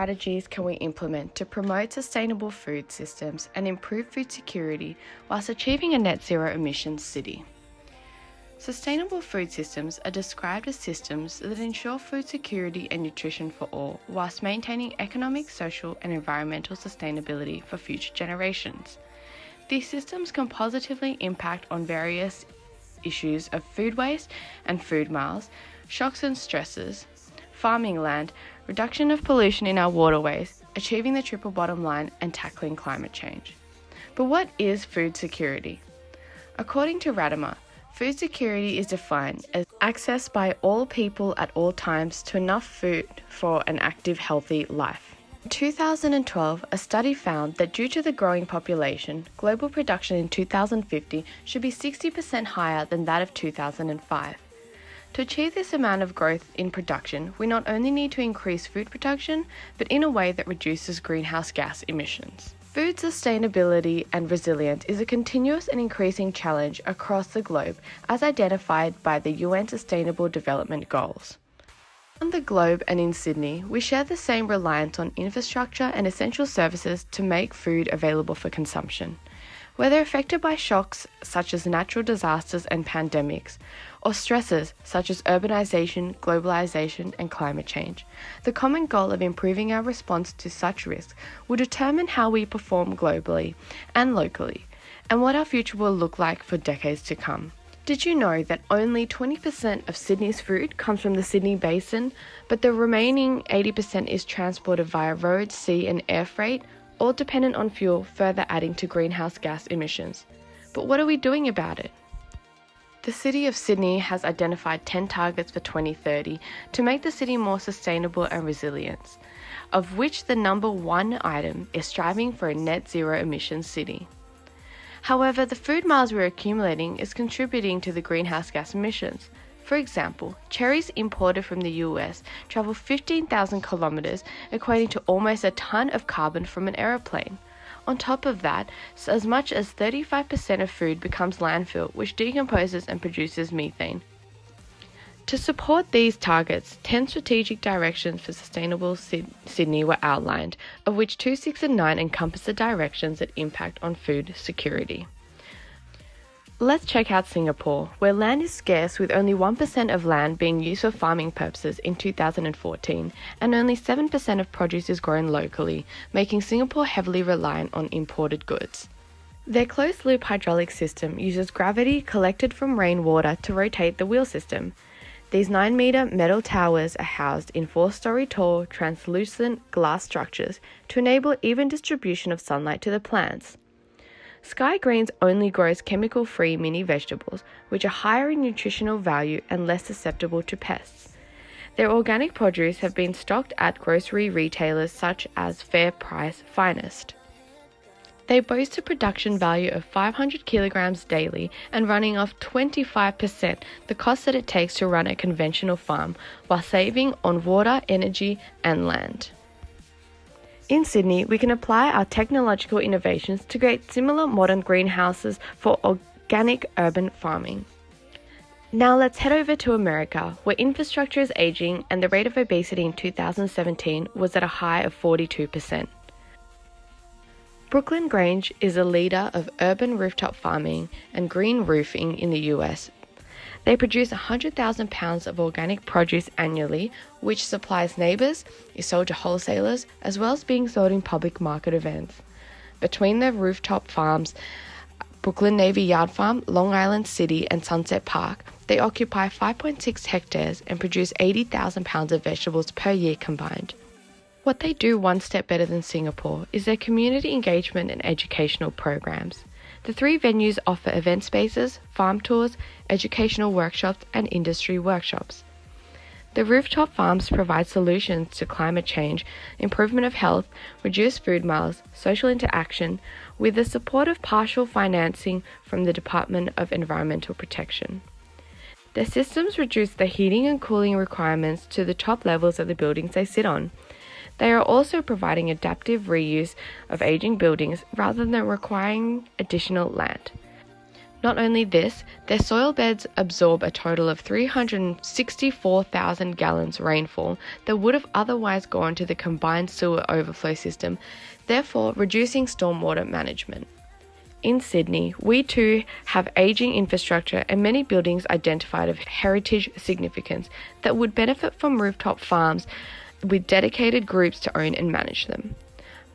strategies can we implement to promote sustainable food systems and improve food security whilst achieving a net zero emissions city? Sustainable food systems are described as systems that ensure food security and nutrition for all, whilst maintaining economic, social, and environmental sustainability for future generations. These systems can positively impact on various issues of food waste and food miles, shocks and stresses, farming land, reduction of pollution in our waterways, achieving the triple bottom line, and tackling climate change. But what is food security? According to Radimer, food security is defined as access by all people at all times to enough food for an active, healthy life. In 2012, a study found that due to the growing population, global production in 2050 should be 60% higher than that of 2005. To achieve this amount of growth in production, we not only need to increase food production, but in a way that reduces greenhouse gas emissions. Food sustainability and resilience is a continuous and increasing challenge across the globe as identified by the UN Sustainable Development Goals. On the globe and in Sydney, we share the same reliance on infrastructure and essential services to make food available for consumption. Whether affected by shocks such as natural disasters and pandemics, or stresses such as urbanisation, globalisation, and climate change, the common goal of improving our response to such risks will determine how we perform globally and locally, and what our future will look like for decades to come. Did you know that only 20% of Sydney's food comes from the Sydney Basin, but the remaining 80% is transported via road, sea, and air freight, all dependent on fuel, further adding to greenhouse gas emissions? But what are we doing about it? The City of Sydney has identified 10 targets for 2030 to make the city more sustainable and resilient, of which the number one item is striving for a net zero emissions city. However, the food miles we're accumulating is contributing to the greenhouse gas emissions. For example, cherries imported from the US travel 15,000 kilometres, equating to almost a tonne of carbon from an aeroplane. On top of that, as much as 35% of food becomes landfill, which decomposes and produces methane. To support these targets, 10 strategic directions for sustainable Sydney were outlined, of which 2, 6 and 9 encompass the directions that impact on food security. Let's check out Singapore, where land is scarce with only 1% of land being used for farming purposes in 2014, and only 7% of produce is grown locally, making Singapore heavily reliant on imported goods. Their closed-loop hydraulic system uses gravity collected from rainwater to rotate the wheel system. These 9-metre metal towers are housed in 4-storey tall, translucent glass structures to enable even distribution of sunlight to the plants. Sky Greens only grows chemical-free mini vegetables, which are higher in nutritional value and less susceptible to pests. Their organic produce have been stocked at grocery retailers such as Fair Price Finest. They boast a production value of 500 kilograms daily and running off 25% the cost that it takes to run a conventional farm, while saving on water, energy, and land. In Sydney, we can apply our technological innovations to create similar modern greenhouses for organic urban farming. Now let's head over to America, where infrastructure is aging and the rate of obesity in 2017 was at a high of 42%. Brooklyn Grange is a leader of urban rooftop farming and green roofing in the US. They produce 100,000 pounds of organic produce annually, which supplies neighbours, is sold to wholesalers, as well as being sold in public market events. Between their rooftop farms, Brooklyn Navy Yard Farm, Long Island City and Sunset Park, they occupy 5.6 hectares and produce 80,000 pounds of vegetables per year combined. What they do one step better than Singapore is their community engagement and educational programs. The 3 venues offer event spaces, farm tours, educational workshops, and industry workshops. The rooftop farms provide solutions to climate change, improvement of health, reduced food miles, social interaction, with the support of partial financing from the Department of Environmental Protection. Their systems reduce the heating and cooling requirements to the top levels of the buildings they sit on. They are also providing adaptive reuse of aging buildings rather than requiring additional land. Not only this, their soil beds absorb a total of 364,000 gallons rainfall that would have otherwise gone to the combined sewer overflow system, therefore reducing stormwater management. In Sydney, we too have ageing infrastructure and many buildings identified of heritage significance that would benefit from rooftop farms with dedicated groups to own and manage them.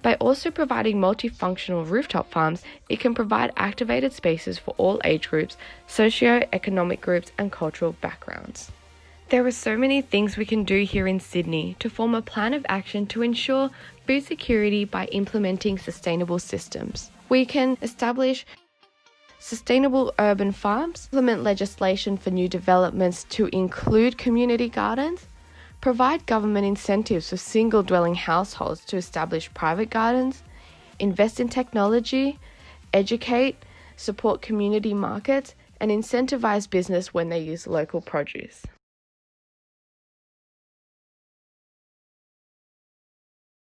By also providing multifunctional rooftop farms, it can provide activated spaces for all age groups, socio-economic groups, and cultural backgrounds. There are so many things we can do here in Sydney to form a plan of action to ensure food security by implementing sustainable systems. We can establish sustainable urban farms, implement legislation for new developments to include community gardens, provide government incentives for single-dwelling households to establish private gardens, invest in technology, educate, support community markets, and incentivize business when they use local produce.